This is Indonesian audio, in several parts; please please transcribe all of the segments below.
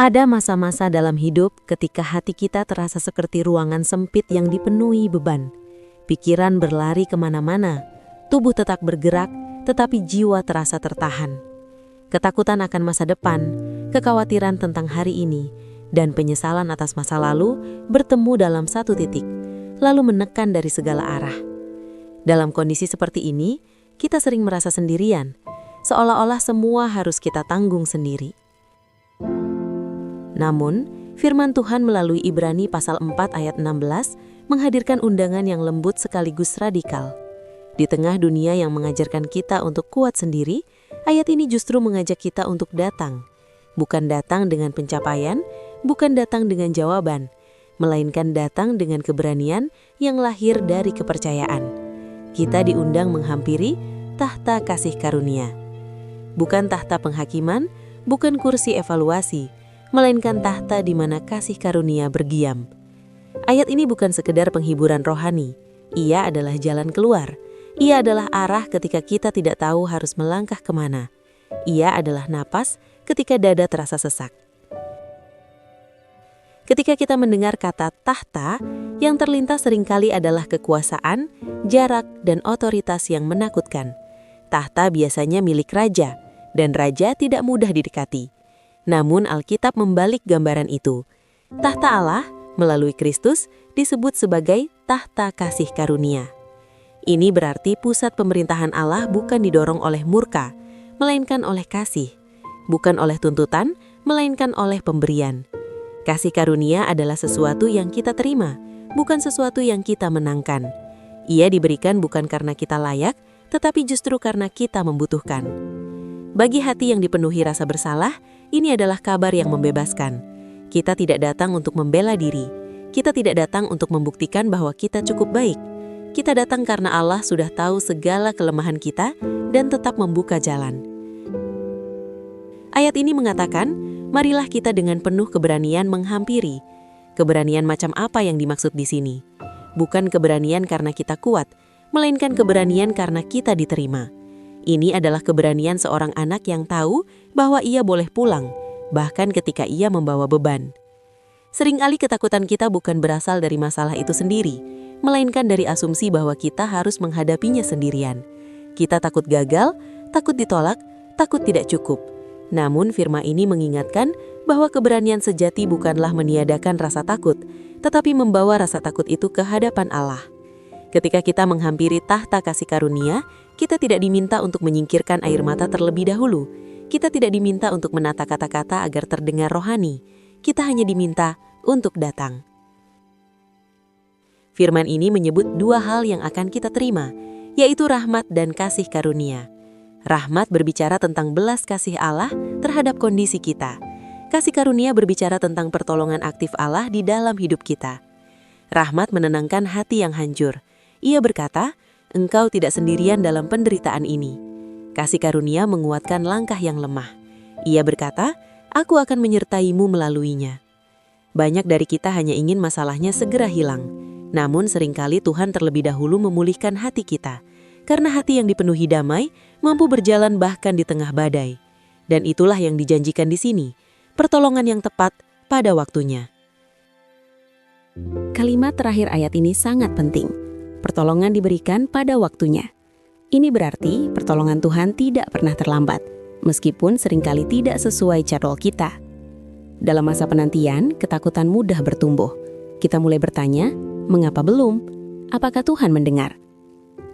Ada masa-masa dalam hidup ketika hati kita terasa seperti ruangan sempit yang dipenuhi beban. Pikiran berlari kemana-mana, tubuh tetap bergerak, tetapi jiwa terasa tertahan. Ketakutan akan masa depan, kekhawatiran tentang hari ini, dan penyesalan atas masa lalu bertemu dalam satu titik, lalu menekan dari segala arah. Dalam kondisi seperti ini, kita sering merasa sendirian, seolah-olah semua harus kita tanggung sendiri. Namun, firman Tuhan melalui Ibrani pasal 4 ayat 16 menghadirkan undangan yang lembut sekaligus radikal. Di tengah dunia yang mengajarkan kita untuk kuat sendiri, ayat ini justru mengajak kita untuk datang. Bukan datang dengan pencapaian, bukan datang dengan jawaban, melainkan datang dengan keberanian yang lahir dari kepercayaan. Kita diundang menghampiri tahta kasih karunia. Bukan tahta penghakiman, bukan kursi evaluasi, melainkan tahta di mana kasih karunia berdiam. Ayat ini bukan sekedar penghiburan rohani, ia adalah jalan keluar. Ia adalah arah ketika kita tidak tahu harus melangkah kemana. Ia adalah napas ketika dada terasa sesak. Ketika kita mendengar kata tahta, yang terlintas seringkali adalah kekuasaan, jarak, dan otoritas yang menakutkan. Tahta biasanya milik raja, dan raja tidak mudah didekati. Namun Alkitab membalik gambaran itu. Tahta Allah, melalui Kristus, disebut sebagai tahta kasih karunia. Ini berarti pusat pemerintahan Allah bukan didorong oleh murka, melainkan oleh kasih. Bukan oleh tuntutan, melainkan oleh pemberian. Kasih karunia adalah sesuatu yang kita terima, bukan sesuatu yang kita menangkan. Ia diberikan bukan karena kita layak, tetapi justru karena kita membutuhkan. Bagi hati yang dipenuhi rasa bersalah, ini adalah kabar yang membebaskan. Kita tidak datang untuk membela diri. Kita tidak datang untuk membuktikan bahwa kita cukup baik. Kita datang karena Allah sudah tahu segala kelemahan kita dan tetap membuka jalan. Ayat ini mengatakan, marilah kita dengan penuh keberanian menghampiri. Keberanian macam apa yang dimaksud di sini? Bukan keberanian karena kita kuat, melainkan keberanian karena kita diterima. Ini adalah keberanian seorang anak yang tahu bahwa ia boleh pulang, bahkan ketika ia membawa beban. Seringkali ketakutan kita bukan berasal dari masalah itu sendiri, melainkan dari asumsi bahwa kita harus menghadapinya sendirian. Kita takut gagal, takut ditolak, takut tidak cukup. Namun firman ini mengingatkan bahwa keberanian sejati bukanlah meniadakan rasa takut, tetapi membawa rasa takut itu ke hadapan Allah. Ketika kita menghampiri tahta kasih karunia, kita tidak diminta untuk menyingkirkan air mata terlebih dahulu. Kita tidak diminta untuk menata kata-kata agar terdengar rohani. Kita hanya diminta untuk datang. Firman ini menyebut dua hal yang akan kita terima, yaitu rahmat dan kasih karunia. Rahmat berbicara tentang belas kasih Allah terhadap kondisi kita. Kasih karunia berbicara tentang pertolongan aktif Allah di dalam hidup kita. Rahmat menenangkan hati yang hancur. Ia berkata, engkau tidak sendirian dalam penderitaan ini. Kasih karunia menguatkan langkah yang lemah. Ia berkata, aku akan menyertaimu melaluinya. Banyak dari kita hanya ingin masalahnya segera hilang. Namun seringkali Tuhan terlebih dahulu memulihkan hati kita. Karena hati yang dipenuhi damai, mampu berjalan bahkan di tengah badai. Dan itulah yang dijanjikan di sini, pertolongan yang tepat pada waktunya. Kalimat terakhir ayat ini sangat penting. Pertolongan diberikan pada waktunya. Ini berarti pertolongan Tuhan tidak pernah terlambat, meskipun seringkali tidak sesuai jadwal kita. Dalam masa penantian, ketakutan mudah bertumbuh. Kita mulai bertanya, mengapa belum? Apakah Tuhan mendengar?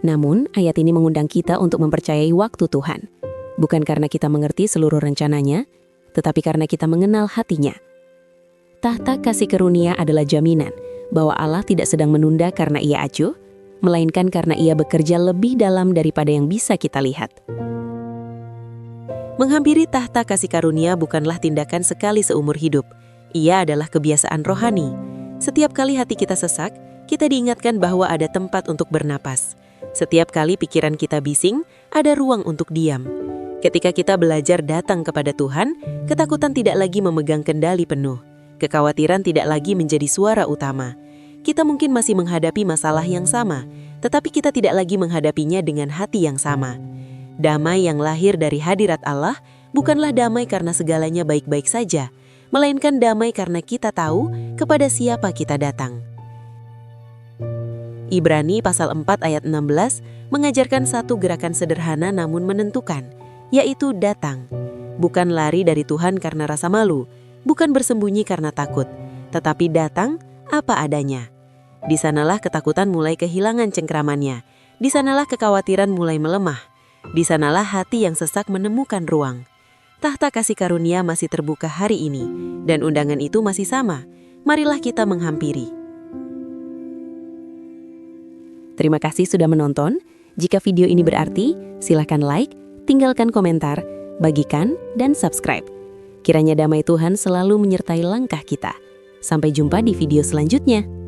Namun, ayat ini mengundang kita untuk mempercayai waktu Tuhan. Bukan karena kita mengerti seluruh rencananya, tetapi karena kita mengenal hatinya. Tahta kasih karunia adalah jaminan bahwa Allah tidak sedang menunda karena Ia acuh, melainkan karena Ia bekerja lebih dalam daripada yang bisa kita lihat. Menghampiri tahta kasih karunia bukanlah tindakan sekali seumur hidup. Ia adalah kebiasaan rohani. Setiap kali hati kita sesak, kita diingatkan bahwa ada tempat untuk bernapas. Setiap kali pikiran kita bising, ada ruang untuk diam. Ketika kita belajar datang kepada Tuhan, ketakutan tidak lagi memegang kendali penuh. Kekhawatiran tidak lagi menjadi suara utama. Kita mungkin masih menghadapi masalah yang sama, tetapi kita tidak lagi menghadapinya dengan hati yang sama. Damai yang lahir dari hadirat Allah bukanlah damai karena segalanya baik-baik saja, melainkan damai karena kita tahu kepada siapa kita datang. Ibrani pasal 4 ayat 16 mengajarkan satu gerakan sederhana namun menentukan, yaitu datang. Bukan lari dari Tuhan karena rasa malu, bukan bersembunyi karena takut, tetapi datang apa adanya. Di sanalah ketakutan mulai kehilangan cengkramannya. Di sanalah kekhawatiran mulai melemah. Di sanalah hati yang sesak menemukan ruang. Tahta kasih karunia masih terbuka hari ini, dan undangan itu masih sama. Marilah kita menghampiri. Terima kasih sudah menonton. Jika video ini berarti, silakan like, tinggalkan komentar, bagikan, dan subscribe. Kiranya damai Tuhan selalu menyertai langkah kita. Sampai jumpa di video selanjutnya.